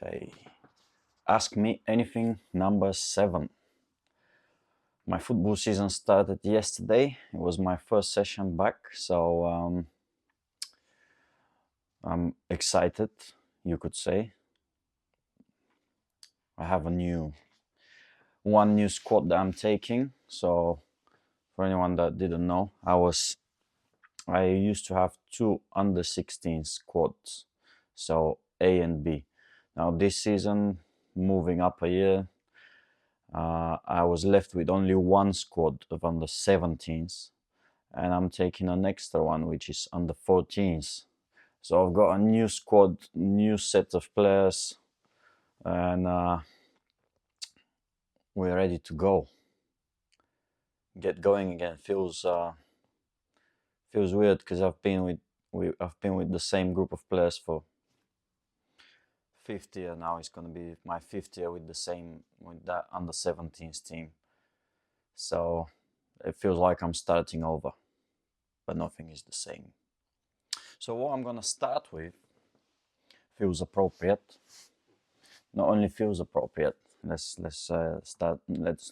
Okay. Ask me anything, number 7. My football season started yesterday. It was my first session back, so I'm excited, you could say. I have one new squad that I'm taking. So for anyone that didn't know, I used to have 2 under 16 squads, so A and B. Now this season, moving up a year, I was left with only one squad of under 17s, and I'm taking an extra one which is under 14s. So I've got a new squad, new set of players, and we're ready to go. Get going again. Feels weird because I've been with the same group of players for 5th year now. It's gonna be my 5th year with that under 17s team. So it feels like I'm starting over, but nothing is the same. So what I'm gonna start with feels appropriate. Not only feels appropriate. Let's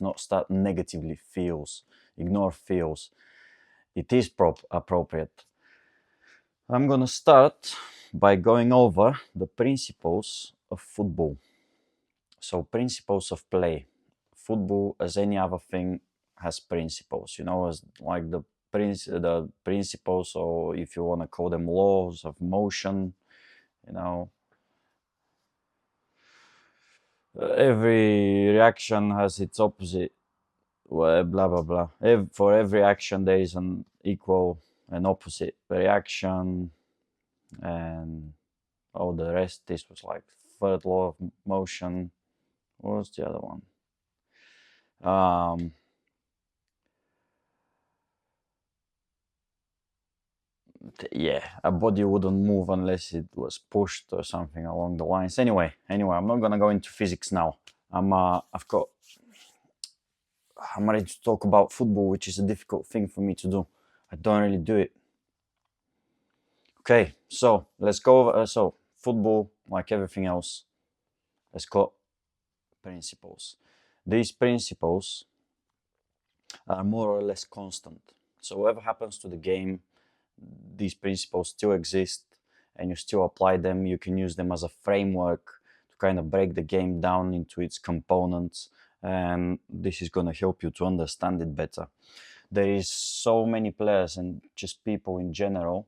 not start negatively. Feels. Ignore feels. It is appropriate. I'm gonna start by going over the principles of football. So principles of play. Football, as any other thing, has principles. As like the principles, or if you want to call them laws of motion. Every reaction has its opposite. Blah blah blah. For every action, there is an equal and opposite reaction, and all the rest. This was like third law of motion. What was the other one? Yeah, a body wouldn't move unless it was pushed or something along the lines. Anyway, I'm not gonna go into physics now. I'm ready to talk about football, which is a difficult thing for me to do. I don't really do it. Okay, so let's go over. So football, like everything else, has got principles. These principles are more or less constant. So whatever happens to the game, these principles still exist, and you still apply them. You can use them as a framework to kind of break the game down into its components, and this is going to help you to understand it better. There is so many players and just people in general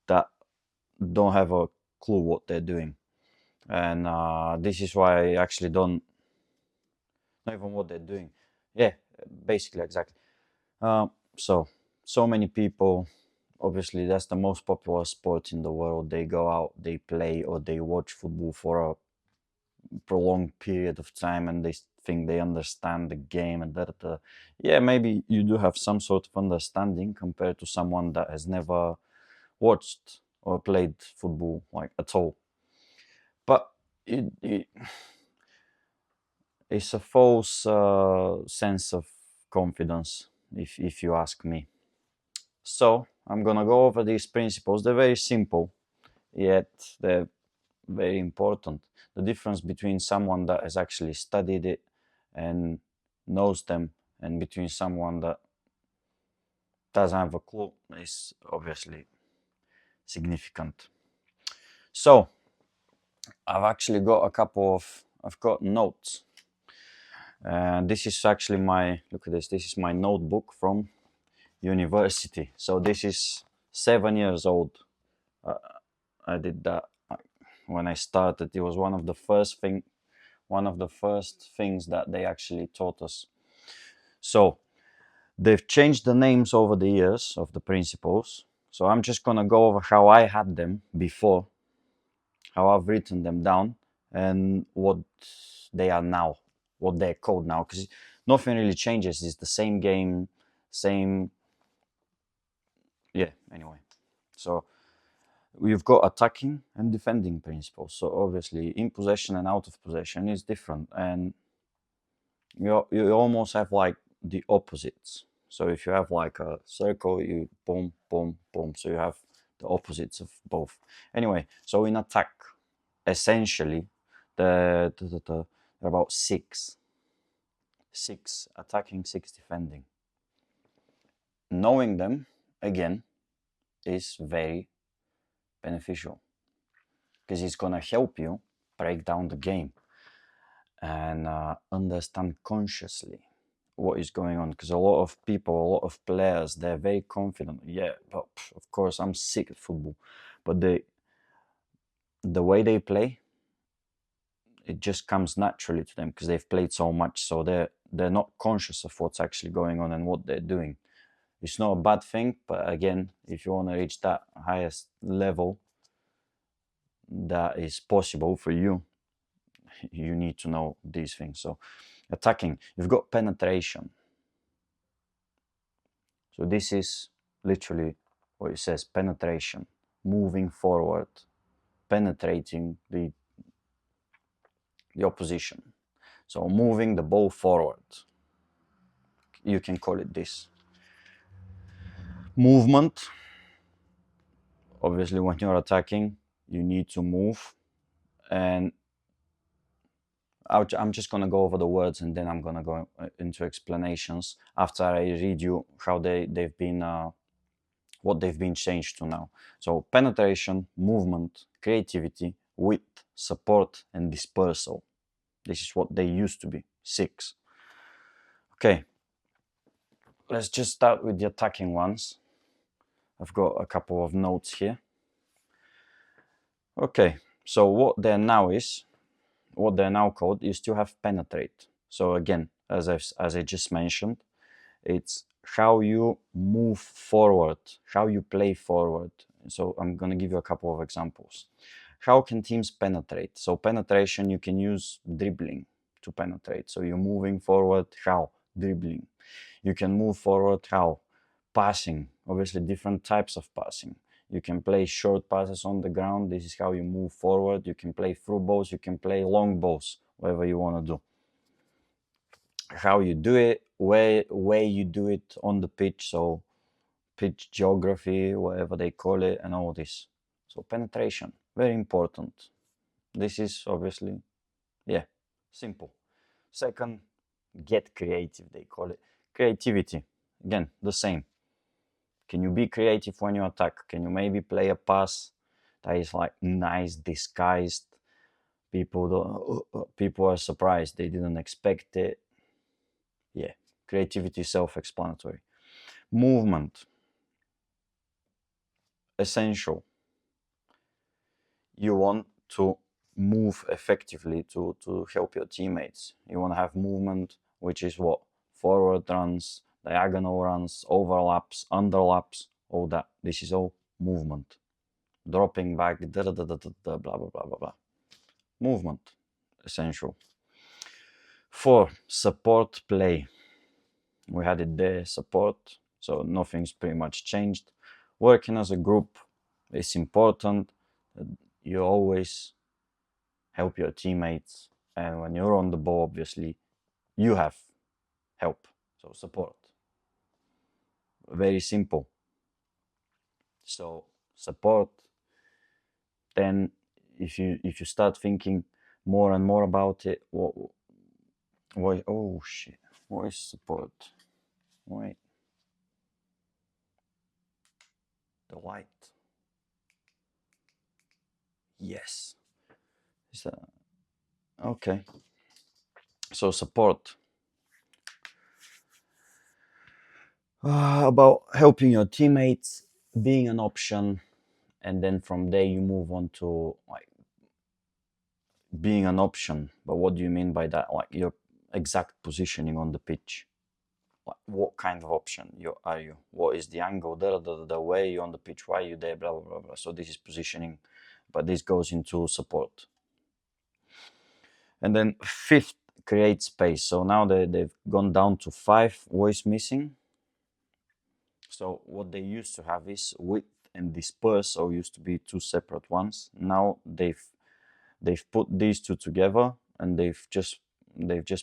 that don't have a clue what they're doing, and this is why I actually don't know even what they're doing. Yeah, basically, exactly. So many people, obviously that's the most popular sport in the world. They go out, they play, or they watch football for a prolonged period of time, and they think they understand the game and that. Yeah, maybe you do have some sort of understanding compared to someone that has never watched or played football like at all. But it's a false sense of confidence, if you ask me. So I'm gonna go over these principles. They're very simple, yet they're very important. The difference between someone that has actually studied it and knows them, and between someone that doesn't have a clue, is obviously significant. So I've actually got I've got notes. This is actually look at this, this is my notebook from university. So this is 7 years old. I did that when I started. It was one of the first things that they actually taught us. So they've changed the names over the years of the principles. So I'm just gonna go over how I had them before, how I've written them down, and what they are now, what they're called now, because nothing really changes. It's the same game, same. Yeah, anyway. So we've got attacking and defending principles. So obviously in possession and out of possession is different, and you almost have like the opposites. So if you have like a circle, you boom, boom, boom. So you have the opposites of both. Anyway, so in attack, essentially, they're about six attacking, six defending. Knowing them again is very beneficial because it's gonna help you break down the game and understand consciously what is going on, because a lot of people, a lot of players, they're very confident. Yeah, but of course I'm sick of football, but the way they play, it just comes naturally to them because they've played so much, so they're not conscious of what's actually going on and what they're doing. It's not a bad thing, but again, if you want to reach that highest level that is possible for you, you need to know these things. So attacking, you've got penetration. So this is literally what it says, penetration, moving forward, penetrating the opposition. So moving the ball forward, you can call it this. Movement, obviously when you're attacking, you need to move, and I'm just going to go over the words and then I'm going to go into explanations after I read you how they've been what they've been changed to now. So penetration, movement, creativity, width, support, and dispersal. This is what they used to be, 6. Okay, let's just start with the attacking ones. I've got a couple of notes here. Okay, so what they're now called is to have penetrate. So again, as I just mentioned, it's how you move forward, how you play forward. So I'm going to give you a couple of examples. How can teams penetrate? So penetration, you can use dribbling to penetrate. So you're moving forward, how? Dribbling. You can move forward, how? Passing. Obviously different types of passing. You can play short passes on the ground. This is how you move forward. You can play through balls. You can play long balls, whatever you want to do. How you do it, where you do it on the pitch, so pitch geography, whatever they call it, and all this. So penetration, very important. This is obviously, yeah, simple. Second, get creative, they call it. Creativity, again, the same. Can you be creative when you attack? Can you maybe play a pass that is like nice, disguised? People are surprised, they didn't expect it. Yeah, creativity is self-explanatory. Movement, essential. You want to move effectively to help your teammates. You want to have movement, which is what? Forward runs, diagonal runs, overlaps, underlaps, all that. This is all movement. Dropping back, blah, blah, blah, blah, blah, blah. Movement, essential. 4, support play. We had it there, support, so nothing's pretty much changed. Working as a group is important. You always help your teammates, and when you're on the ball, obviously, you have help, so support. Very simple. So support, then if you start thinking more and more about it, oh shit, what is support? Wait, the light. Yes. Is that okay? So support, about helping your teammates, being an option, and then from there you move on to like being an option. But what do you mean by that? Like your exact positioning on the pitch. Like what kind of option are you? What is the angle? The way you on the pitch? Why are you there? Blah blah blah blah. So this is positioning, but this goes into support. And then 5th, create space. So now they've gone down to 5. What is missing? So what they used to have is width and disperse, so used to be 2 separate ones. Now they've put these 2 together, and they've just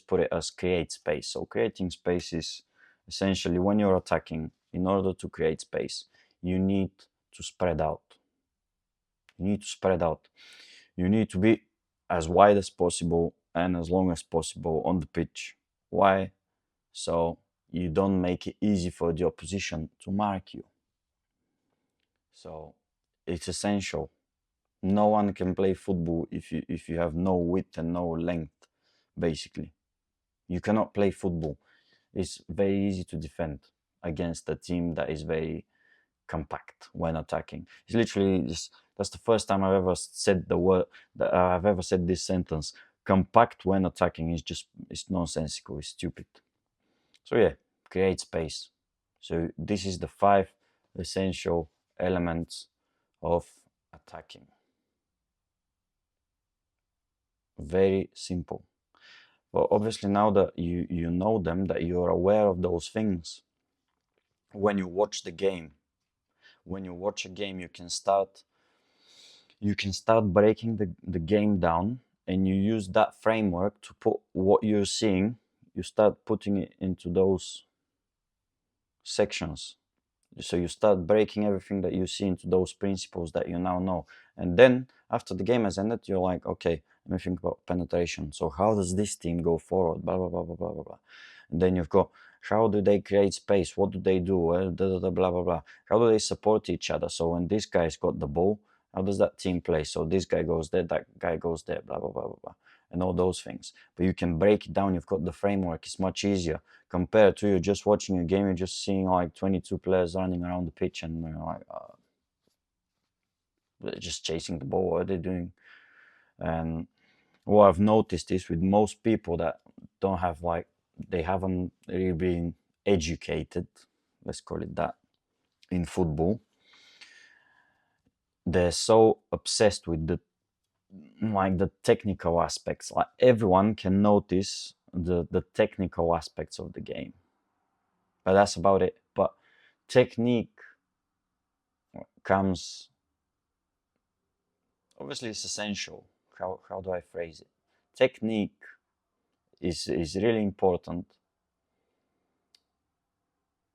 put it as create space. So creating space is essentially when you're attacking, in order to create space, you need to spread out. You need to spread out. You need to be as wide as possible and as long as possible on the pitch. Why? So you don't make it easy for the opposition to mark you. So it's essential. No one can play football if you have no width and no length, basically. You cannot play football. It's very easy to defend against a team that is very compact when attacking. It's literally just, that's the first time I've ever said the word, that I've ever said this sentence. Compact when attacking is just, it's nonsensical, it's stupid. So yeah, create space. So this is the 5 essential elements of attacking. Very simple. But obviously now that you know them, that you're aware of those things, when you watch the game, when you watch a game, you can start breaking the game down, and you use that framework to put what you're seeing, you start putting it into those sections. So you start breaking everything that you see into those principles that you now know. And then after the game has ended, you're like, okay, let me think about penetration. So how does this team go forward? Blah, blah, blah, blah, blah, blah, blah. And then you've got, how do they create space? What do they do? Blah, blah, blah. How do they support each other? So when this guy's got the ball, how does that team play? So this guy goes there, that guy goes there, blah, blah, blah, blah, blah. And all those things. But you can break it down. You've got the framework. It's much easier compared to you just watching a game. You're just seeing like 22 players running around the pitch, and you're like, they're just chasing the ball. What are they doing? And what I've noticed is with most people that don't have like, they haven't really been educated, let's call it that, in football. They're so obsessed with the technical aspects. Like everyone can notice the technical aspects of the game, but that's about it. But technique comes, obviously it's essential. How do I phrase it? Technique is really important,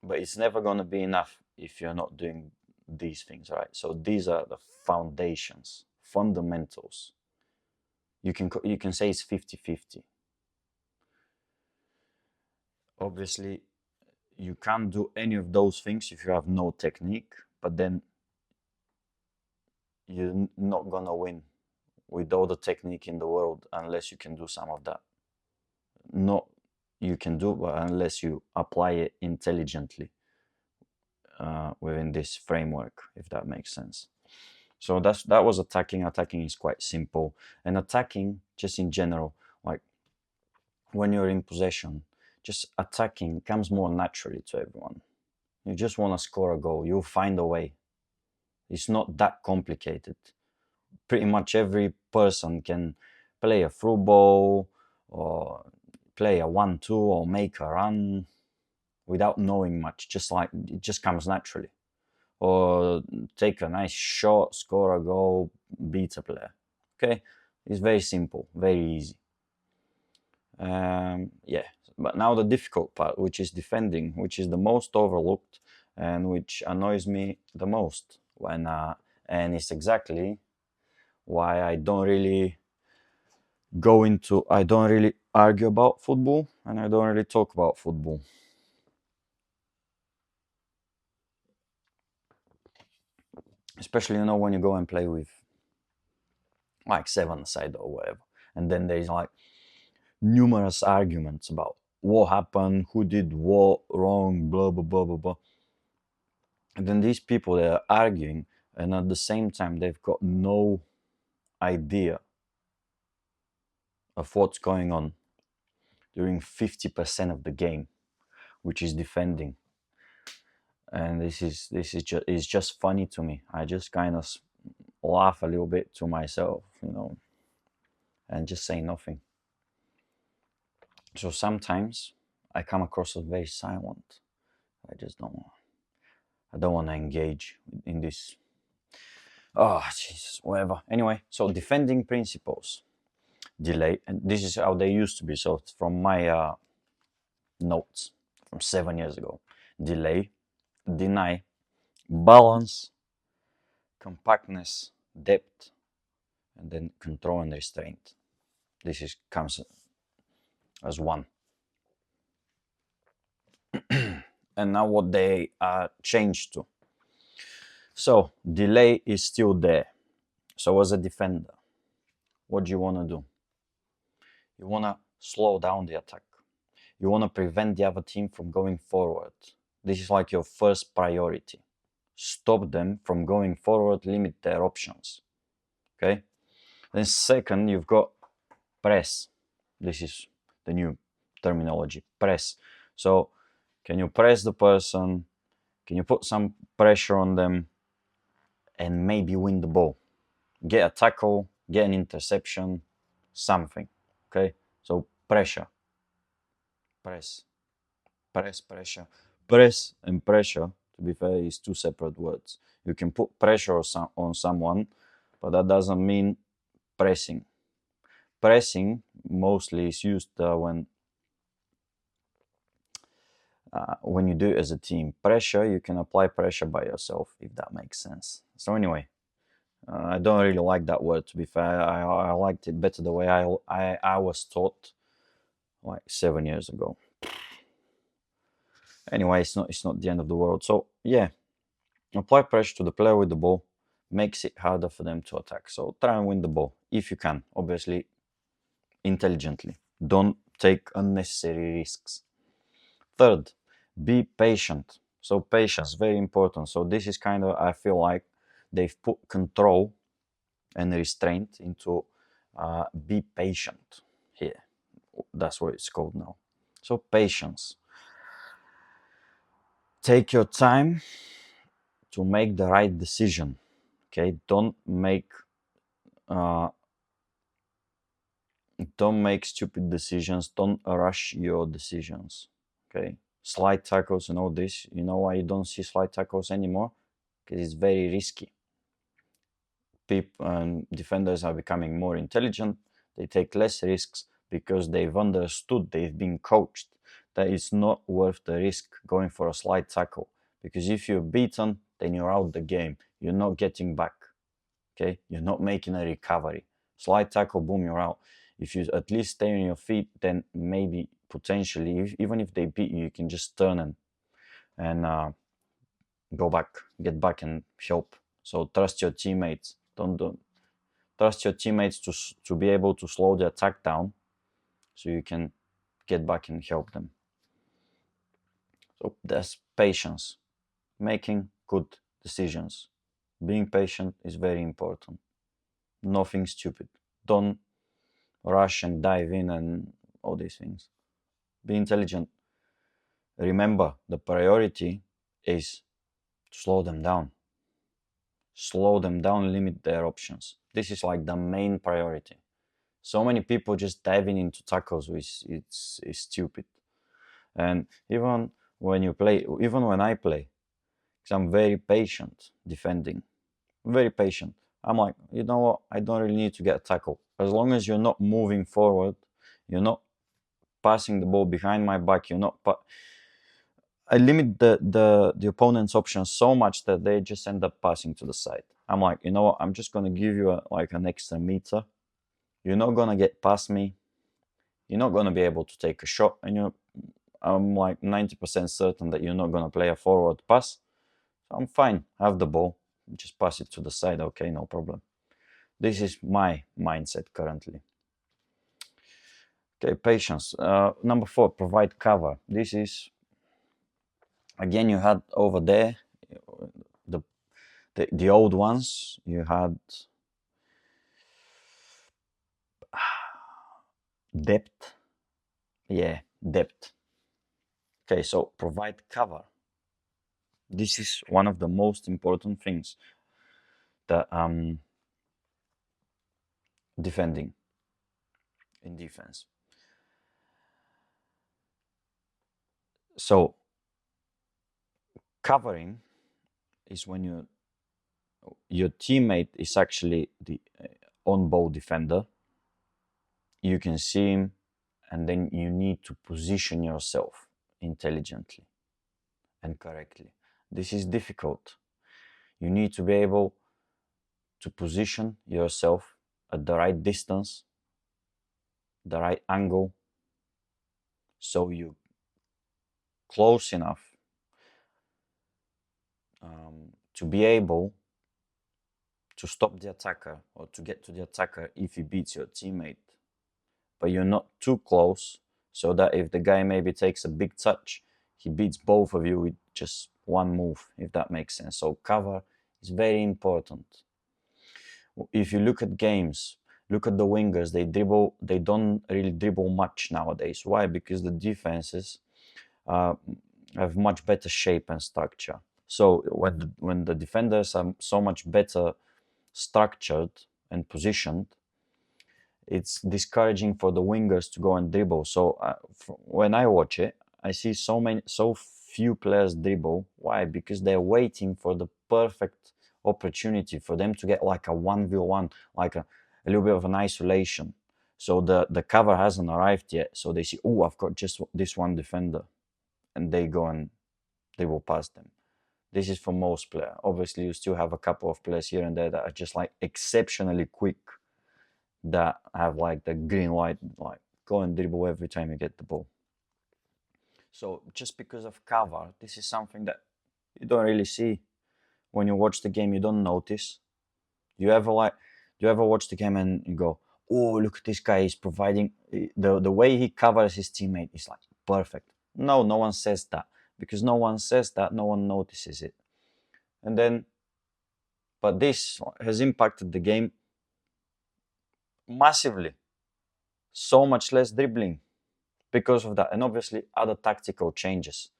but it's never going to be enough if you're not doing these things right. So these are the foundations, fundamentals. You can say it's 50-50. Obviously you can't do any of those things if you have no technique, but then you're not gonna win with all the technique in the world unless you can do some of that. No, you can do, but unless you apply it intelligently within this framework, if that makes sense. So that was attacking. Attacking is quite simple, and attacking just in general, like when you're in possession, just attacking comes more naturally to everyone. You just want to score a goal, you'll find a way. It's not that complicated. Pretty much every person can play a through ball or play a 1-2 or make a run without knowing much, just like it just comes naturally. Or take a nice shot, score a goal, beat a player. Okay, it's very simple, very easy. Yeah, but now the difficult part, which is defending, which is the most overlooked and which annoys me the most when and it's exactly why I don't really argue about football, and I don't really talk about football. Especially, when you go and play with like 7-a-side or whatever, and then there's like numerous arguments about what happened, who did what wrong, blah blah blah blah blah. And then these people, they are arguing, and at the same time they've got no idea of what's going on during 50% of the game, which is defending. And this is just funny to me. I just kind of laugh a little bit to myself, and just say nothing. So sometimes I come across as very silent. I just don't want to engage in this. Oh, Jesus, whatever. Anyway, so defending principles. Delay, and this is how they used to be. So it's from my notes from 7 years ago. Delay, deny, balance, compactness, depth, and then control and restraint. This is comes as one. And now what they changed to. So delay is still there. So as a defender, what do you want to do? You want to slow down the attack. You want to prevent the other team from going forward. This is like your first priority. Stop them from going forward, limit their options. Okay? Then second, you've got press. This is the new terminology, press. So can you press the person? Can you put some pressure on them and maybe win the ball? Get a tackle, get an interception, something. Okay? So pressure, press, pressure. Press and pressure, to be fair, is two separate words. You can put pressure on someone, but that doesn't mean pressing. Pressing mostly is used when you do it as a team. Pressure, you can apply pressure by yourself, if that makes sense. So anyway, I don't really like that word, to be fair. I liked it better the way I was taught like 7 years ago. Anyway, it's not the end of the world. So yeah, apply pressure to the player with the ball, makes it harder for them to attack. So try and win the ball if you can, obviously intelligently. Don't take unnecessary risks. Third, be patient. So patience, very important. So this is kind of, I feel like they've put control and restraint into be patient here. That's what it's called now. So patience. Take your time to make the right decision. Okay, don't make stupid decisions. Don't rush your decisions. Okay, slide tackles and all this. You know why you don't see slide tackles anymore? Because it's very risky. People and defenders are becoming more intelligent. They take less risks because they've understood, they've been coached that it's not worth the risk going for a slide tackle. Because if you're beaten, then you're out the game. You're not getting back. Okay, you're not making a recovery. Slide tackle, boom, you're out. If you at least stay on your feet, then maybe potentially, even if they beat you, you can just turn and go back, get back and help. So trust your teammates. Don't trust your teammates to be able to slow the attack down, so you can get back and help them. So that's patience, making good decisions. Being patient is very important. Nothing stupid. Don't rush and dive in and all these things. Be intelligent. Remember, the priority is to slow them down. Slow them down, limit their options. This is like the main priority. So many people just diving into tackles, which it's stupid. And even when you play, even when I play, because I'm very patient defending, very patient. I'm like, you know what? I don't really need to get a tackle. As long as you're not moving forward, you're not passing the ball behind my back, you're not. I limit the opponent's options so much that they just end up passing to the side. I'm like, you know what? I'm just gonna give you like an extra meter. You're not gonna get past me. You're not gonna be able to take a shot, and I'm like 90% certain that you're not gonna play a forward pass. So I'm fine. Have the ball, just pass it to the side. Okay, no problem. This is my mindset currently. Okay, patience. Number 4, provide cover. This is, again, you had over there the the old ones. You had depth. Yeah, depth. Okay, so provide cover. This is one of the most important things that defending in defense. So covering is when your teammate is actually the on-ball defender. You can see him, and then you need to position yourself intelligently and correctly. This is difficult. You need to be able to position yourself at the right distance the right angle, so you close enough to be able to stop the attacker or to get to the attacker if he beats your teammate. But you're not too close, so that if the guy maybe takes a big touch, he beats both of you with just one move, if that makes sense. So cover is very important. If you look at games, look at the wingers, they don't really dribble much nowadays. Why? Because the defenses have much better shape and structure. So when the defenders are so much better structured and positioned, it's discouraging for the wingers to go and dribble. So when I watch it, I see so few players dribble. Why? Because they're waiting for the perfect opportunity for them to get like a 1v1, like a little bit of an isolation. So the cover hasn't arrived yet. So they see, oh, I've got just this one defender, and they go and they will pass them. This is for most players. Obviously, you still have a couple of players here and there that are just like exceptionally quick, that have like the green light, like go and dribble every time you get the ball. So just because of cover, this is something that you don't really see when you watch the game. You don't notice. You ever watch the game and you go, oh, look, this guy is providing the way he covers his teammate is like perfect. No one says that, because no one says that, no one notices it. And then, but this has impacted the game massively. So much less dribbling because of that, and obviously other tactical changes.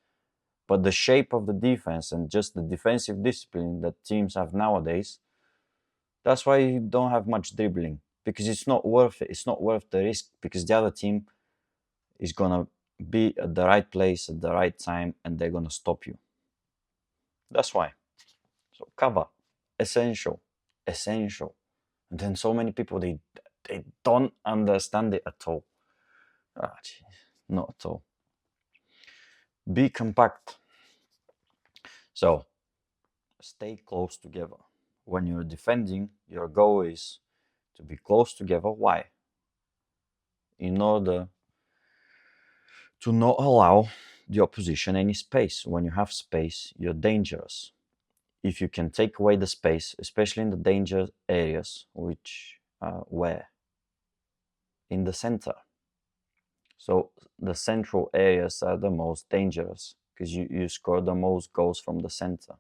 But the shape of the defense and just the defensive discipline that teams have nowadays, that's why you don't have much dribbling, because it's not worth it. It's not worth the risk, because the other team is gonna be at the right place at the right time and they're gonna stop you. That's why. So cover, essential. And then so many people, they don't understand it at all. Not at all. Be compact. So stay close together. When you're defending, your goal is to be close together. Why? In order to not allow the opposition any space. When you have space, you're dangerous. If you can take away the space, especially in the danger areas, which where? In the center. So the central areas are the most dangerous, because you score the most goals from the center.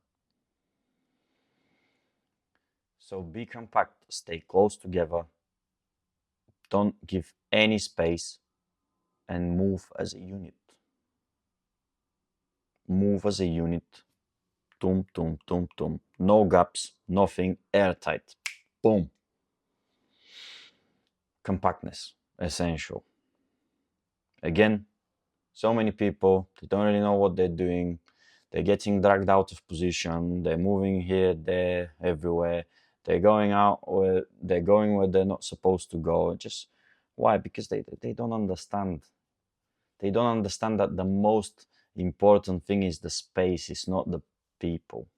So be compact, stay close together, don't give any space, and move as a unit. Move as a unit. Tum, tum, tum, tum. No gaps, nothing, airtight. Boom. Compactness, essential. Again, so many people, they don't really know what they're doing. They're getting dragged out of position. They're moving here, there, everywhere. They're going where they're not supposed to go. Just why? Because they don't understand. They don't understand that the most important thing is the space, it's not the people.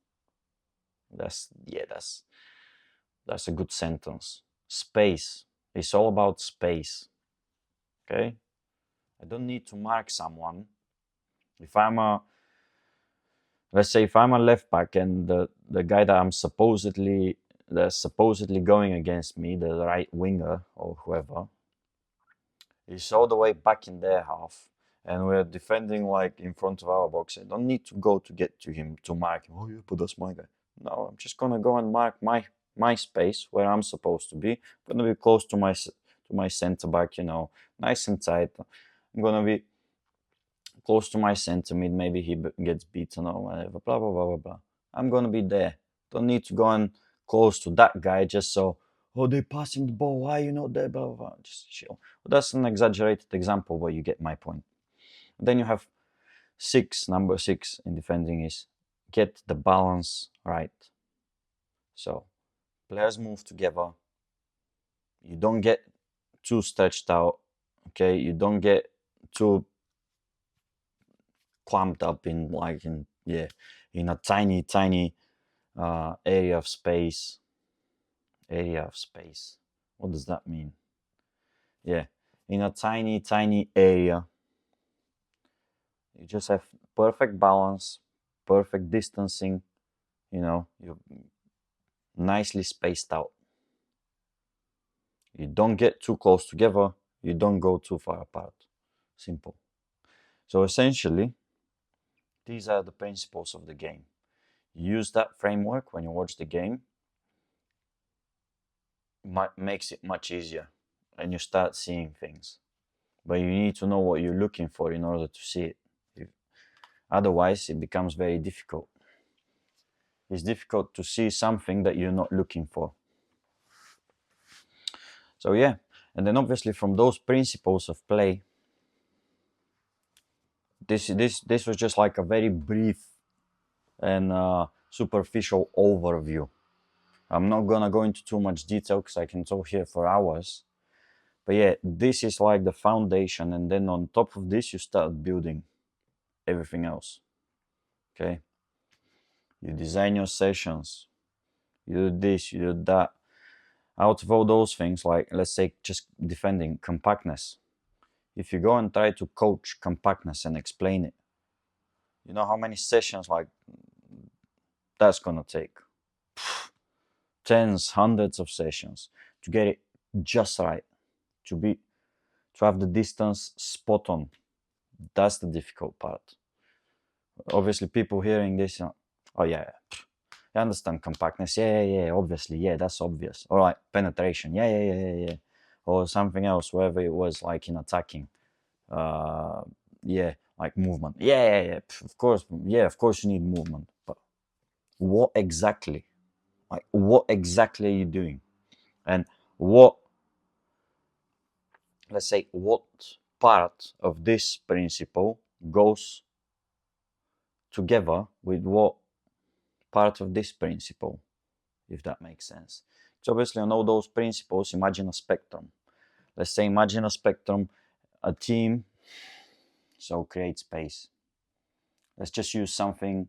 That's a good sentence. Space. It's all about space. Okay? I don't need to mark someone. Let's say if I'm a left back and the guy that's supposedly going against me, the right winger or whoever, is all the way back in their half, and we're defending like in front of our box, I don't need to go to get to him to mark him. Oh yeah, but that's my guy. No, I'm just gonna go and mark my space where I'm supposed to be. I'm gonna be close to my center back, nice and tight. I'm gonna be close to my center mid. Maybe he gets beaten or whatever. Blah blah blah blah blah. I'm gonna be there. Don't need to go and close to that guy just so. Oh, they're passing the ball. Why are you not there? Blah blah blah. Just chill. Well, that's an exaggerated example, but you get my point. Then you have number six in defending is get the balance right. So players move together. You don't get too stretched out. Okay, you don't get too clamped up in a tiny area of space. What does that mean? Yeah, in a tiny, tiny area. You just have perfect balance, perfect distancing, you're nicely spaced out. You don't get too close together, you don't go too far apart. Simple. So essentially, these are the principles of the game. Use that framework when you watch the game. Makes it much easier, and you start seeing things. But you need to know what you're looking for in order to see it. Otherwise, it becomes very difficult. It's difficult to see something that you're not looking for. So yeah, and then obviously from those principles of play, this was just like a very brief and superficial overview. I'm not gonna go into too much detail because I can talk here for hours. But yeah, this is like the foundation, and then on top of this, you start building everything else. Okay? You design your sessions, you do this, you do that. Out of all those things, like let's say just defending compactness. If you go and try to coach compactness and explain it, you know how many sessions like that's gonna take? Tens, hundreds of sessions to get it just right, to have the distance spot on. That's the difficult part. Obviously, people hearing this, oh yeah, I understand compactness. Yeah, obviously, yeah, that's obvious. All right, penetration. Yeah. Or something else, wherever it was, like in attacking. Yeah, like movement. Yeah. Of course, you need movement. But what exactly? Like, what exactly are you doing? And let's say, what part of this principle goes together with what part of this principle, if that makes sense. So obviously on all those principles, imagine a spectrum. Let's say imagine a spectrum, a team, so create space. Let's just use something,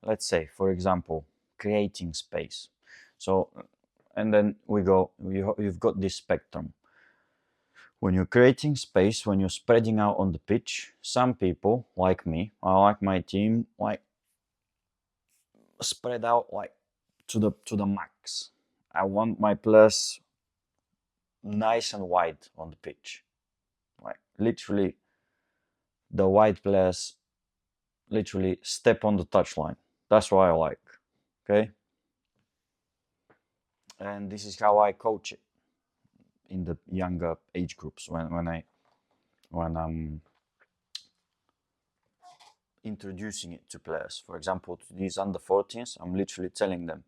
let's say, for example, creating space. So, and then you've got this spectrum. When you're creating space, when you're spreading out on the pitch, some people, like me, I like my team, like spread out like to the max. I want my players nice and wide on the pitch. Like literally the wide players literally step on the touchline. That's what I like. Okay? And this is how I coach it in the younger age groups when I'm introducing it to players. For example, to these under 14s, I'm literally telling them,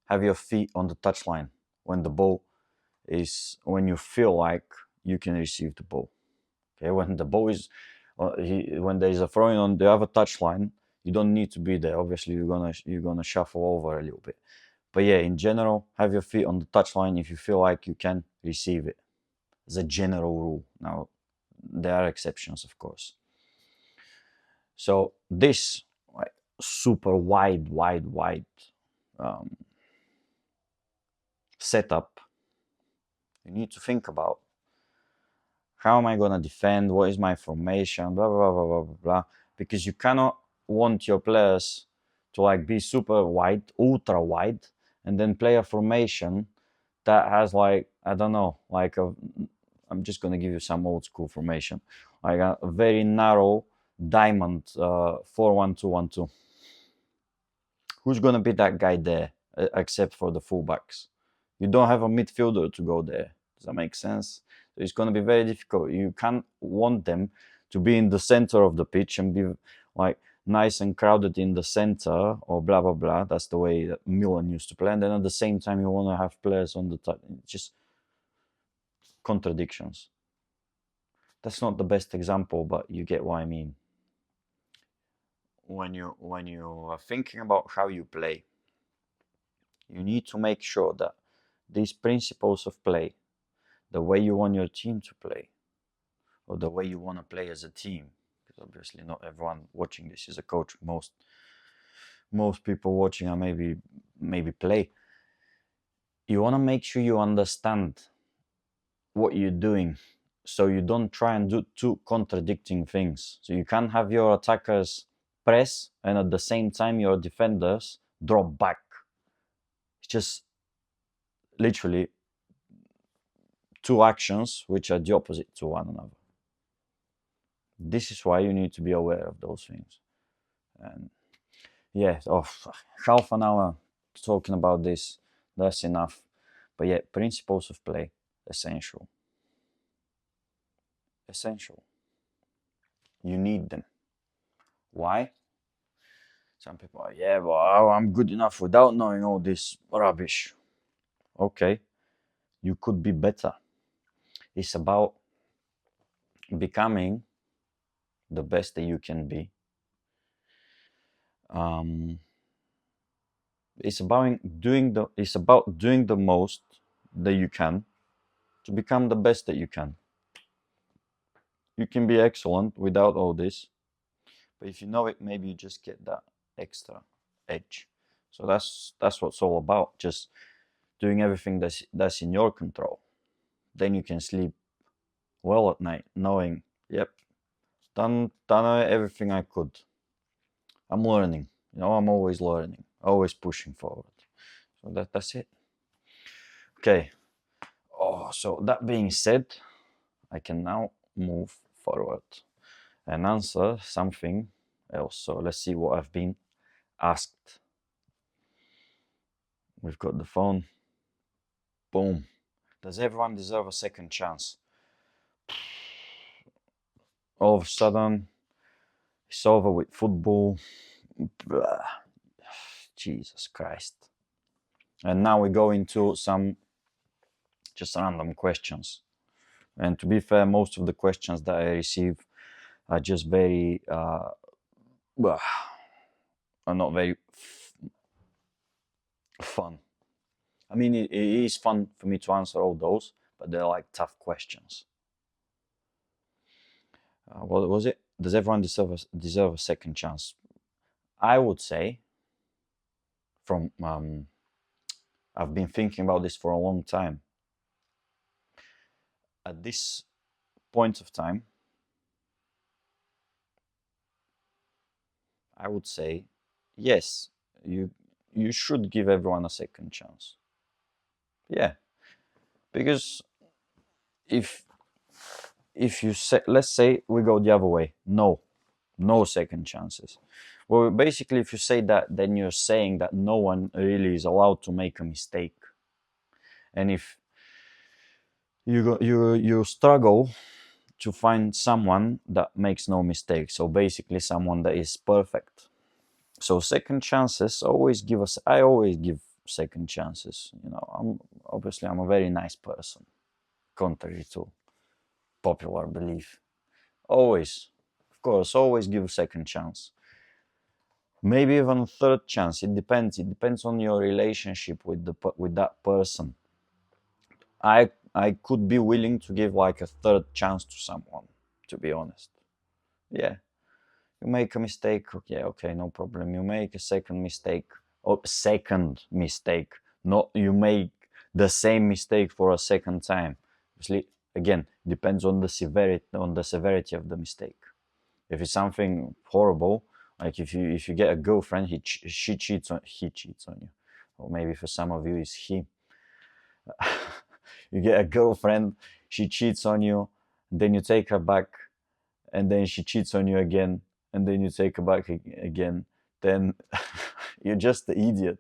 have your feet on the touchline when you feel like you can receive the ball. Okay, when the ball is, when there is a throwing on the other touchline, you don't need to be there. Obviously, you're gonna shuffle over a little bit. But yeah, in general, have your feet on the touchline if you feel like you can receive it. As a general rule. Now, there are exceptions, of course. So this like, super wide setup, you need to think about how am I going to defend, what is my formation, blah, blah, blah, blah, blah, blah. Because you cannot want your players to like be super wide, ultra wide, and then play a formation that has like, I don't know, like I'm just going to give you some old school formation, like a very narrow diamond 4-1-2-1-2. Who's going to be that guy there except for the fullbacks? You don't have a midfielder to go there. Does that make sense? So it's going to be very difficult. You can't want them to be in the center of the pitch and be like nice and crowded in the center or blah blah blah. That's the way that Milan used to play. And then at the same time, you want to have players on the top. Just contradictions. That's not the best example, but you get what I mean. When you are thinking about how you play, you need to make sure that these principles of play, the way you want your team to play, or the way you want to play as a team, because obviously not everyone watching this is a coach. Most people watching are maybe play. You want to make sure you understand what you're doing, so you don't try and do two contradicting things. So you can't have your attackers press and at the same time your defenders drop back. It's just literally two actions which are the opposite to one another. This is why you need to be aware of those things. And yeah, half an hour talking about this, that's enough. But yeah, principles of play, essential. Essential. You need them. Why? Some people are, yeah, well, I'm good enough without knowing all this rubbish. Okay, you could be better. It's about becoming the best that you can be. It's about doing the most that you can to become the best that you can. You can be excellent without all this, but if you know it, maybe you just get that extra edge. So that's what it's all about. Just doing everything that's in your control. Then you can sleep well at night, knowing, yep, done everything I could. I'm learning. I'm always learning, always pushing forward. So that's it. Okay. So that being said, I can now move forward and answer something else. So let's see what I've been asked. We've got the phone. Boom. Does everyone deserve a second chance? All of a sudden, it's over with football. Jesus Christ. And now we go into some just random questions. And to be fair, most of the questions that I receive are just very, are not very fun. I mean, it is fun for me to answer all those, but they're like tough questions. What was it? Does everyone deserve a second chance? I would say, I've been thinking about this for a long time. At this point of time, I would say, yes, you should give everyone a second chance. Yeah, because if you say, let's say we go the other way, no second chances. Well, basically, if you say that, then you're saying that no one really is allowed to make a mistake. And if you struggle to find someone that makes no mistake, so basically someone that is perfect. So second chances I always give second chances. I'm a very nice person, contrary to popular belief. Always, of course, always give a second chance. Maybe even a third chance. It depends on your relationship with that person. I could be willing to give like a third chance to someone, to be honest. Yeah. You make a mistake, okay, no problem. You make a second mistake, not you make the same mistake for a second time. Obviously, again, depends on the severity of the mistake. If it's something horrible, like if you get a girlfriend, he cheats on you, or maybe for some of you it's he. You get a girlfriend, she cheats on you, then you take her back, and then she cheats on you again, and then you take her back again, then you're just an idiot.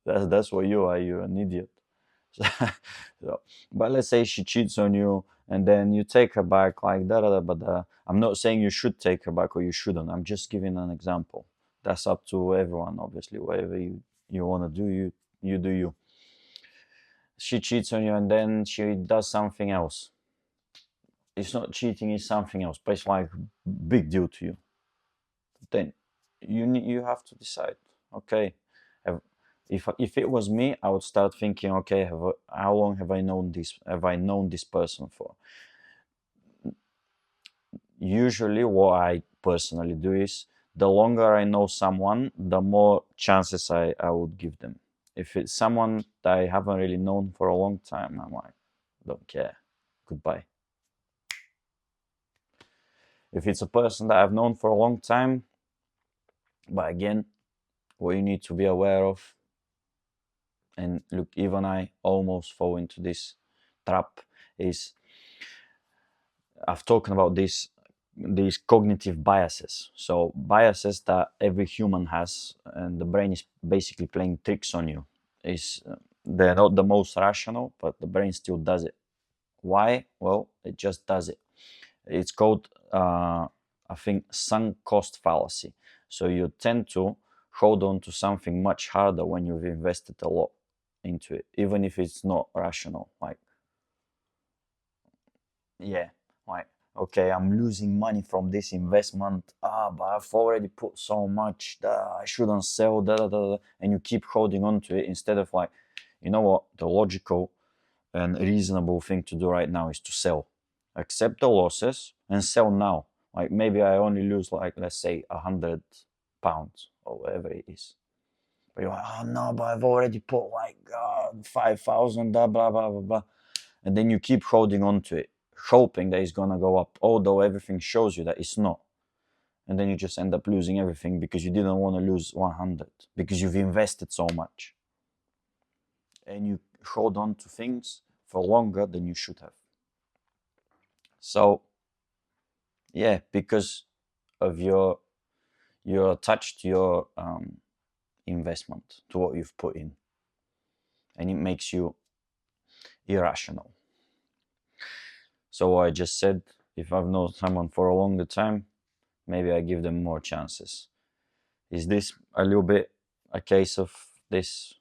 That's what you are. You're an idiot. So, but let's say she cheats on you, and then you take her back, like but I'm not saying you should take her back or you shouldn't. I'm just giving an example. That's up to everyone, obviously. Whatever you want to do, you do you. She cheats on you, and then she does something else. It's not cheating, it's something else, but it's like big deal to you. Then you have to decide. Okay, if it was me, I would start thinking, okay, how long have I known this person for? Usually, what I personally do is, the longer I know someone, the more chances I would give them. If it's someone that I haven't really known for a long time, I'm like, don't care, goodbye. If it's a person that I've known for a long time, but again, what you need to be aware of, and look, even I almost fall into this trap, is I've talked about these cognitive biases. So biases that every human has, and the brain is basically playing tricks on you. Is They're not the most rational, but the brain still does it. Why? Well, it just does it. It's called, I think, sunk cost fallacy. So you tend to hold on to something much harder when you've invested a lot into it, even if it's not rational. Like, yeah, like, okay, I'm losing money from this investment. But I've already put so much. I shouldn't sell. And you keep holding on to it instead of like, you know what? The logical and reasonable thing to do right now is to sell. Accept the losses and sell now. Like maybe I only lose like, let's say, £100 or whatever it is. But you're like, oh no, but I've already put like 5,000, blah blah blah blah. And then you keep holding on to it, hoping that it's gonna go up, although everything shows you that it's not. And then you just end up losing everything because you didn't want to lose 100 because you've invested so much. And you hold on to things for longer than you should have. So yeah, because of you're attached to your investment, to what you've put in, and it makes you irrational. So what I just said, if I've known someone for a longer time, maybe I give them more chances. Is this a little bit a case of this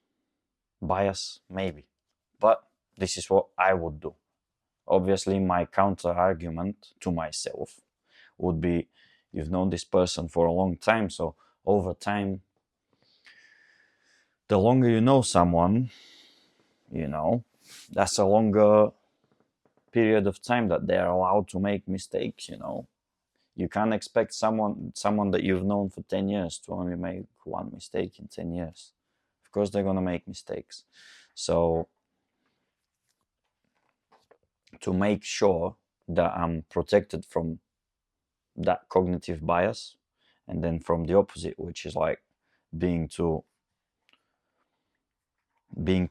bias? Maybe, but this is what I would do. Obviously, my counter argument to myself would be, you've known this person for a long time, so over time, the longer you know someone, that's a longer period of time that they're allowed to make mistakes. You can't expect someone that you've known for 10 years to only make one mistake in 10 years. Of course they're going to make mistakes. So to make sure that I'm protected from that cognitive bias, and then from the opposite, which is like being too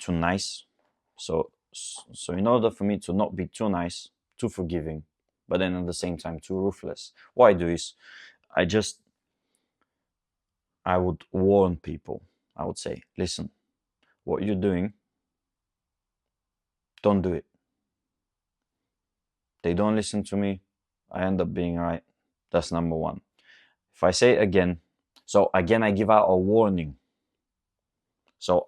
nice. So in order for me to not be too nice, too forgiving, but then at the same time too ruthless, what I do is I would warn people. I would say, listen, what you're doing, don't do it. They don't listen to me, I end up being right. That's number one. If I say it again, so again I give out a warning. So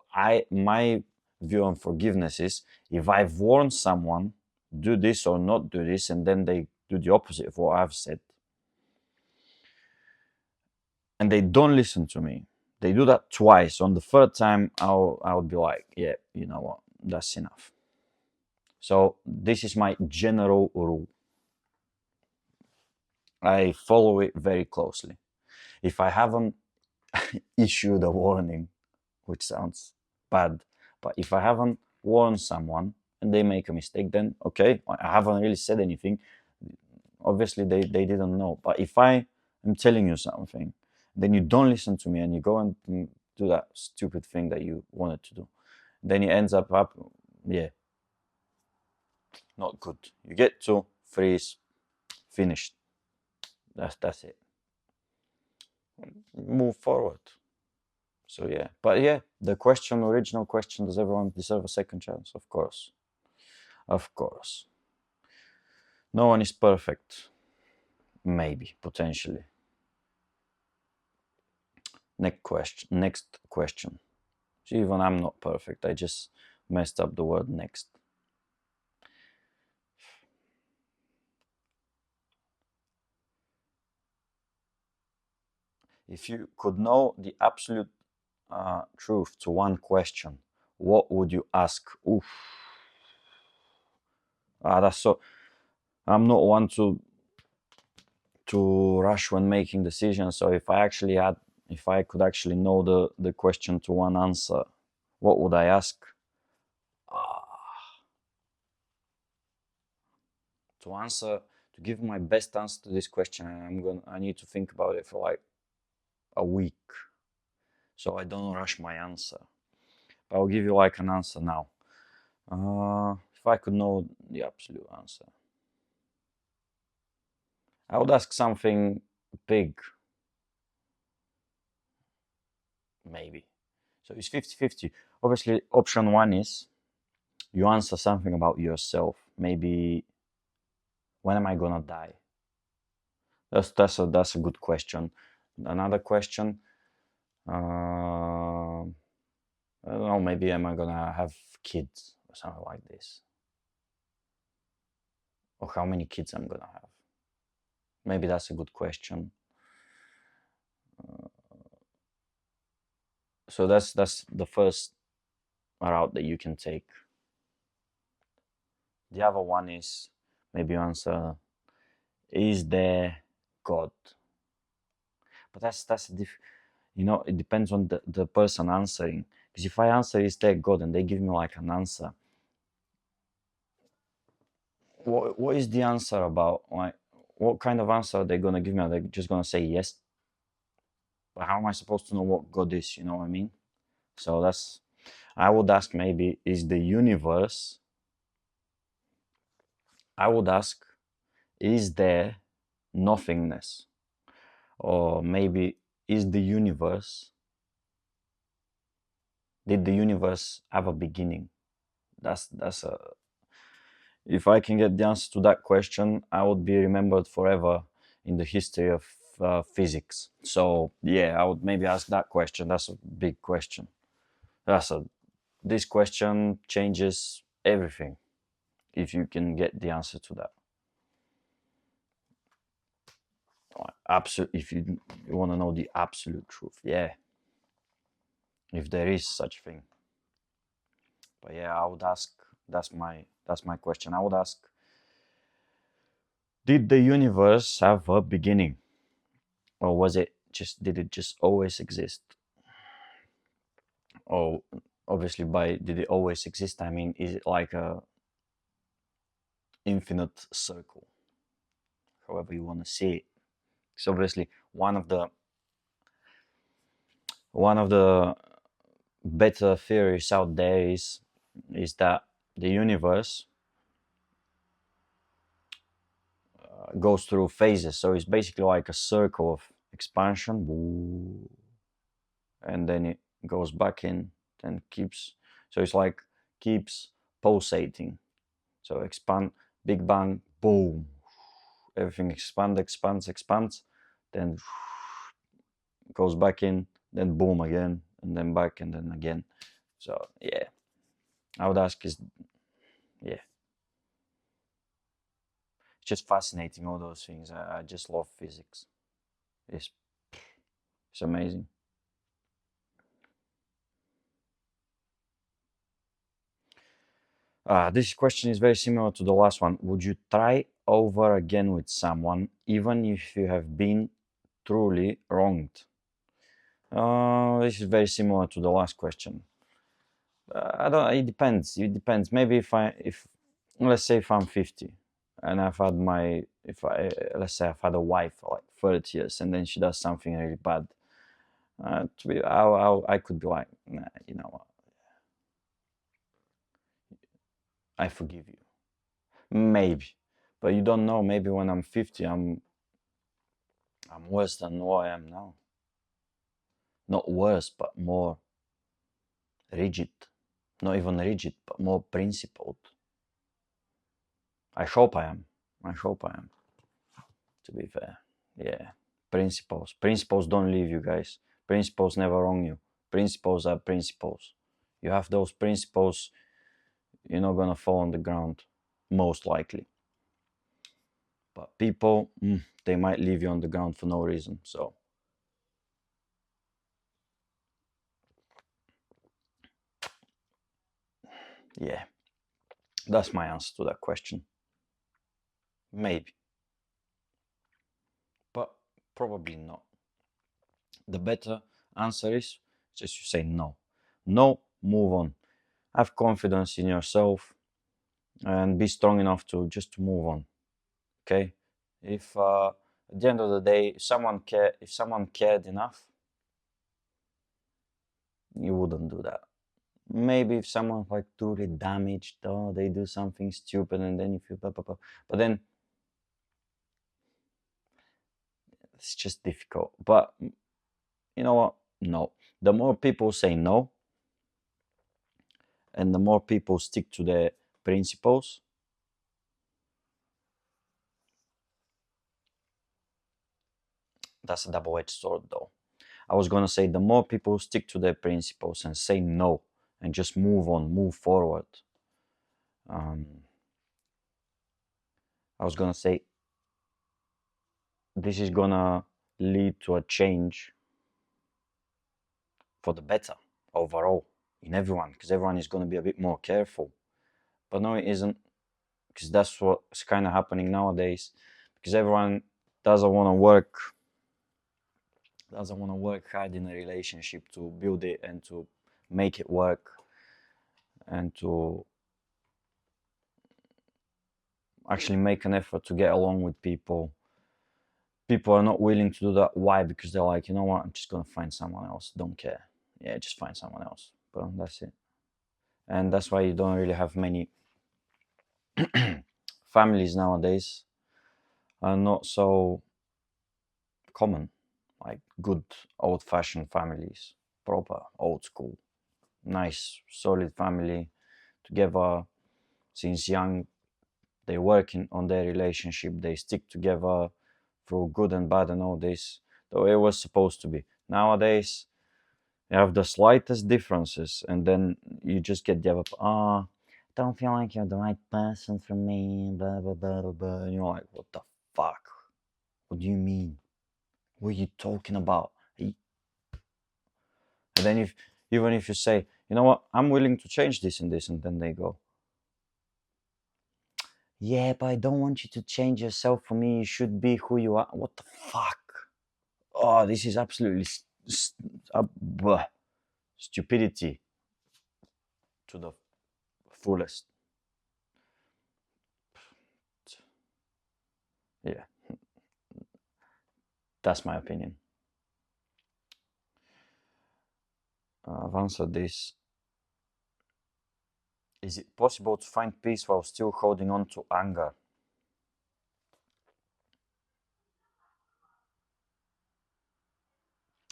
my view on forgiveness is, if I've warned someone, do this or not do this, and then they do the opposite of what I've said, and they don't listen to me, they do that twice. On the third time, I would be like, yeah, you know what, that's enough. So this is my general rule. I follow it very closely. If I haven't issued a warning, which sounds bad, but if I haven't warned someone and they make a mistake, then okay, I haven't really said anything. Obviously, they didn't know. But if I am telling you something, then you don't listen to me and you go and do that stupid thing that you wanted to do, then it ends up, yeah, not good. You get to freeze, finished. That's it. Move forward. So yeah, but yeah, the original question, does everyone deserve a second chance? Of course. No one is perfect. Maybe, potentially. Next question. So even I'm not perfect. I just messed up the word next. If you could know the absolute truth to one question, what would you ask? Oof. That's so. I'm not one to to rush when making decisions. So if I could actually know the question to one answer, what would I ask? To give my best answer to this question, I need to think about it for like a week, so I don't rush my answer. But I'll give you like an answer now. If I could know the absolute answer, I would ask something big, maybe. So it's 50-50. Obviously, option one is you answer something about yourself. Maybe, when am I gonna die? That's a good question. Another question, I don't know, maybe am I gonna have kids or something like this? Or how many kids I'm gonna have? Maybe that's a good question. So that's the first route that you can take. The other one is maybe you answer, is there God? But that's it depends on the person answering. Because if I answer is there God and they give me like an answer, what is the answer about? Like, what kind of answer are they gonna give me? Are they just gonna say yes? But how am I supposed to know what God is? You know what I mean? So I would ask, maybe, is the universe, I would ask, is there nothingness? Or maybe, is the universe, did the universe have a beginning? That's a If I can get the answer to that question, I would be remembered forever in the history of physics. So yeah, I would maybe ask that question. That's a big question. This question changes everything if you can get the answer to that. If you want to know the absolute truth, yeah, if there is such thing. But yeah, I would ask. That's my question. I would ask: did the universe have a beginning, or did it just always exist? Or obviously, by did it always exist, I mean, is it like a infinite circle? However you want to see it. So obviously, one of the better theories out there is that the universe goes through phases. So it's basically like a circle of expansion, and then it goes back in, then keeps. So it's like keeps pulsating. So expand, Big Bang, boom, everything expands, then goes back in, then boom again, and then back, and then again. So yeah, I would ask yeah, it's just fascinating, all those things. I just love physics. It's it's amazing. This question is very similar to the last one. Would you try over again with someone even if you have been truly wronged? This is very similar to the last question. I don't. It depends. It depends. Maybe if let's say if I'm 50 and I've had let's say I've had a wife for like 30 years and then she does something really bad. I could be like, nah, you know what? I forgive you. Maybe, but you don't know. Maybe when I'm 50, I'm worse than what I am now. Not worse, but more rigid. Not even rigid, but more principled. I hope I am. I hope I am. To be fair, yeah. Principles don't leave you, guys. Principles never wrong you. Principles are principles. You have those principles, you're not gonna fall on the ground, most likely. But people, they might leave you on the ground for no reason. So yeah, that's my answer to that question. Maybe. Probably not. The better answer is just you say no. No, move on. Have confidence in yourself and be strong enough to just to move on. Okay? If at the end of the day, if someone cared enough, you wouldn't do that. Maybe if someone's like truly damaged, oh, they do something stupid, and then you feel blah, blah, blah. But then it's just difficult. But you know what? No. The more people say no, and the more people stick to their principles, that's a double-edged sword, though. I was gonna say the more people stick to their principles and say no and just move on, move forward. I was gonna say this is gonna lead to a change for the better overall in everyone, because everyone is gonna be a bit more careful. But no, it isn't, because that's what's kind of happening nowadays. Because everyone doesn't want to work hard in a relationship to build it and to make it work and to actually make an effort to get along with people. People are not willing to do that. Why? Because they're like, you know what, I'm just gonna find someone else. Don't care. Yeah, just find someone else. But that's it. And that's why you don't really have many families nowadays are not so common, like good old-fashioned families, proper old school, nice solid family together since young. They working on their relationship, they stick together through good and bad and all this, the way it was supposed to be. Nowadays you have the slightest differences and then you just get the other, don't feel like you're the right person for me, blah blah blah blah blah. And you're like, what the fuck, what do you mean, what are you talking about? And then even if you say, you know what, I'm willing to change this and this, and then they go, yeah, but I don't want you to change yourself for me, you should be who you are. What the fuck? Oh, this is absolutely stupidity to the fullest. Yeah, that's my opinion. I've answered this. Is it possible to find peace while still holding on to anger?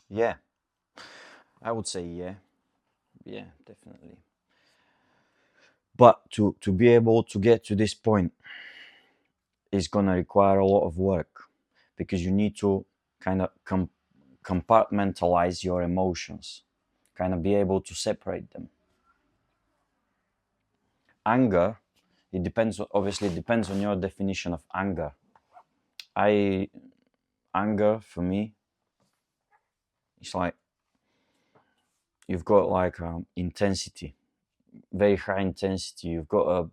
Yeah, I would say yeah. Yeah, definitely. But to be able to get to this point is gonna require a lot of work, because you need to kind of compartmentalize your emotions, kind of be able to separate them. Anger, obviously it depends on your definition of anger. Anger for me, it's like you've got like intensity, very high intensity. You've got a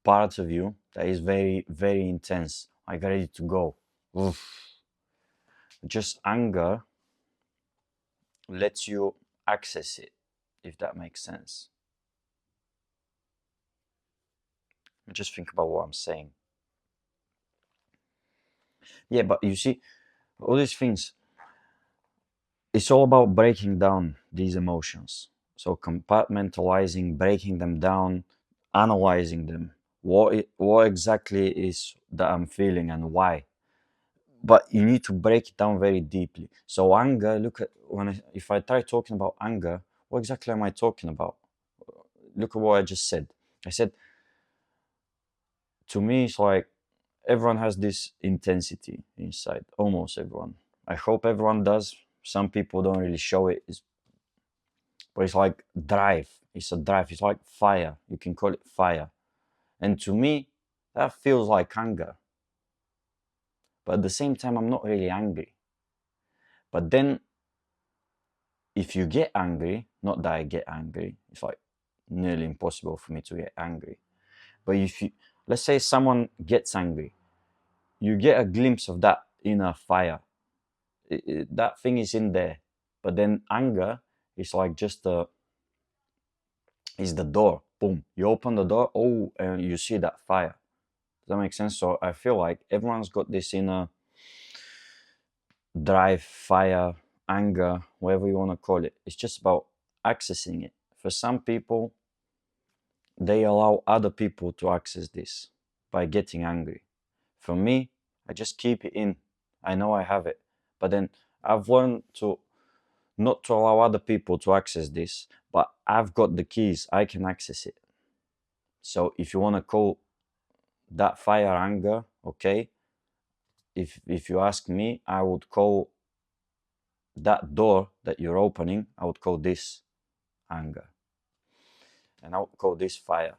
part of you that is very, very intense, like ready to go. Oof. Just anger lets you access it, if that makes sense. Just think about what I'm saying. Yeah, but you see, all these things, it's all about breaking down these emotions. So compartmentalizing, breaking them down, analyzing them. What exactly is that I'm feeling and why? But you need to break it down very deeply. So anger, look at if I try talking about anger, what exactly am I talking about? Look at what I just said. I said, to me, it's like everyone has this intensity inside, almost everyone. I hope everyone does. Some people don't really show it, but it's like drive. It's a drive. It's like fire. You can call it fire. And to me, that feels like anger. But at the same time, I'm not really angry. But then, if you get angry, not that I get angry, it's like nearly impossible for me to get angry. But let's say someone gets angry, you get a glimpse of that inner fire. That thing is in there. But then anger is like just is the door. Boom. You open the door, oh, and you see that fire. Does that make sense? So I feel like everyone's got this inner drive, fire, anger, whatever you want to call it. It's just about accessing it. For some people, they allow other people to access this by getting angry. For me, I just keep it in. I know I have it. But then I've learned to not to allow other people to access this, but I've got the keys. I can access it. So if you want to call that fire anger, okay, if you ask me, I would call that door that you're opening, I would call this anger, and I would call this fire.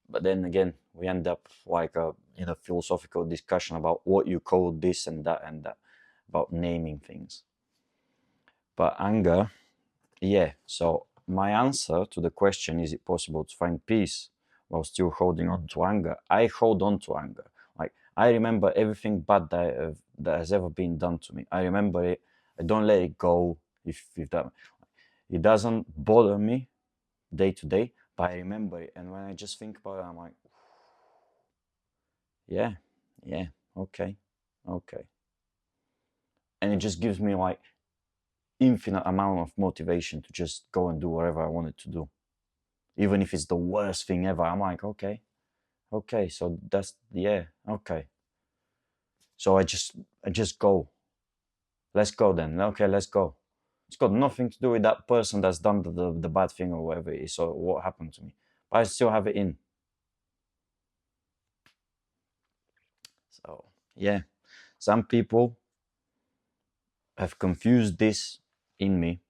But then again, we end up like in a philosophical discussion about what you call this and that, about naming things. But anger, yeah. So my answer to the question, is it possible to find peace while still holding on to anger? I hold on to anger. Like, I remember everything bad that has ever been done to me. I remember it. I don't let it go. If that, it doesn't bother me day to day, but I remember it. And when I just think about it, I'm like, yeah, yeah, okay, okay. And it just gives me like infinite amount of motivation to just go and do whatever I wanted to do. Even if it's the worst thing ever, I'm like, okay, so that's, yeah, okay. So I just go. Let's go then. Okay, let's go. It's got nothing to do with that person that's done the bad thing or whatever it is, or what happened to me. But I still have it in. So, yeah. Some people have confused this in me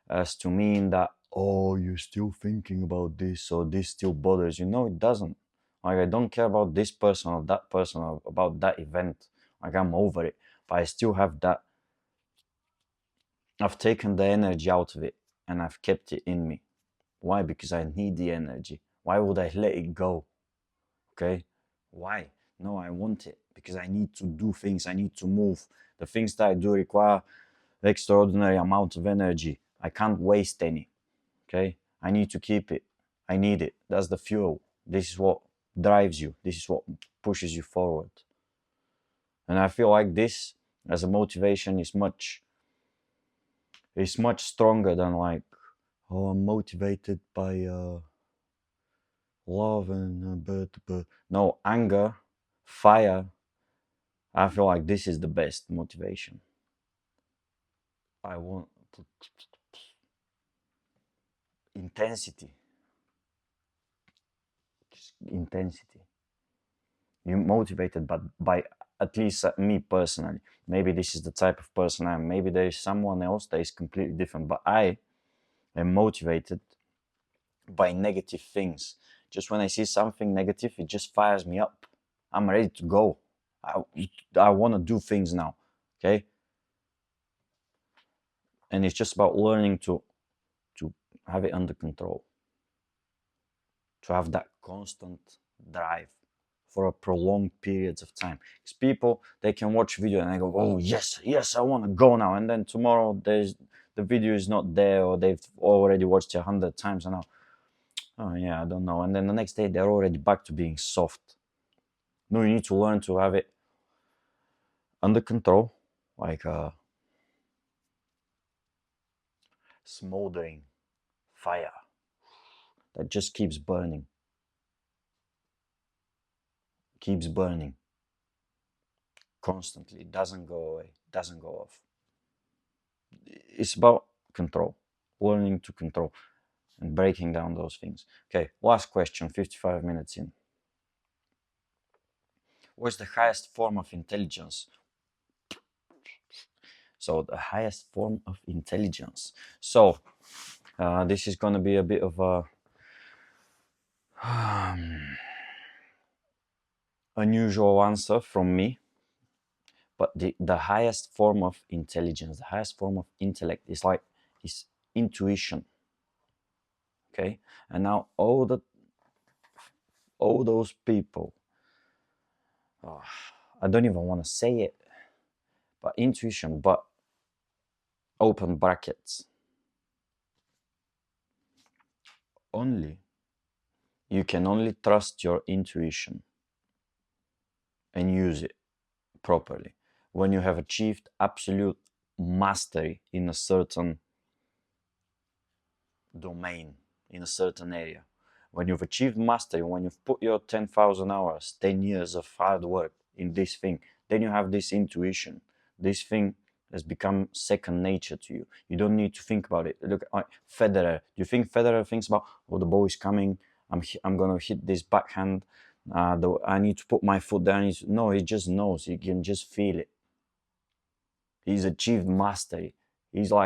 as to mean that, oh, you're still thinking about this, or this still bothers you. No, it doesn't. Like, I don't care about this person or that person or about that event. Like, I'm over it. But I still have that. I've taken the energy out of it and I've kept it in me. Why? Because I need the energy. Why would I let it go? Okay? Why? No, I want it because I need to do things. I need to move. The things that I do require extraordinary amount of energy. I can't waste any. Okay? I need to keep it. I need it. That's the fuel. This is what drives you. This is what pushes you forward. And I feel like this as a motivation is much stronger than like, oh, I'm motivated by love and no, anger, fire. I feel like this is the best motivation. I want intensity. Intensity. You're motivated, but by at least me personally. Maybe this is the type of person I am. Maybe there is someone else that is completely different. But I am motivated by negative things. Just when I see something negative, it just fires me up. I'm ready to go. I want to do things now. Okay. And it's just about learning to have it under control, to have that constant drive for a prolonged periods of time. Because people, they can watch video and they go, oh yes, I want to go now, and then tomorrow the video is not there, or they've already watched it 100 times and now, oh yeah, I don't know, and then the next day they're already back to being soft. No, you need to learn to have it under control, like a smoldering fire that just keeps burning constantly. It doesn't go away, doesn't go off. It's about control, learning to control and breaking down those things. Okay, last question, 55 minutes in. What's the highest form of intelligence? So the highest form of intelligence. So this is going to be a bit of a unusual answer from me, but the highest form of intelligence, the highest form of intellect is intuition. Okay, and now all those people, I don't even want to say it, But intuition, but open brackets. You can only trust your intuition and use it properly when you have achieved absolute mastery in a certain domain, in a certain area. When you've achieved mastery, when you've put your 10,000 hours, 10 years of hard work in this thing, then you have this intuition. This thing has become second nature to you. You don't need to think about it. Look, Federer. Do you think Federer thinks about, oh, the ball is coming, I'm gonna hit this backhand, I need to put my foot down? No, he just knows. He can just feel it. He's achieved mastery. He's like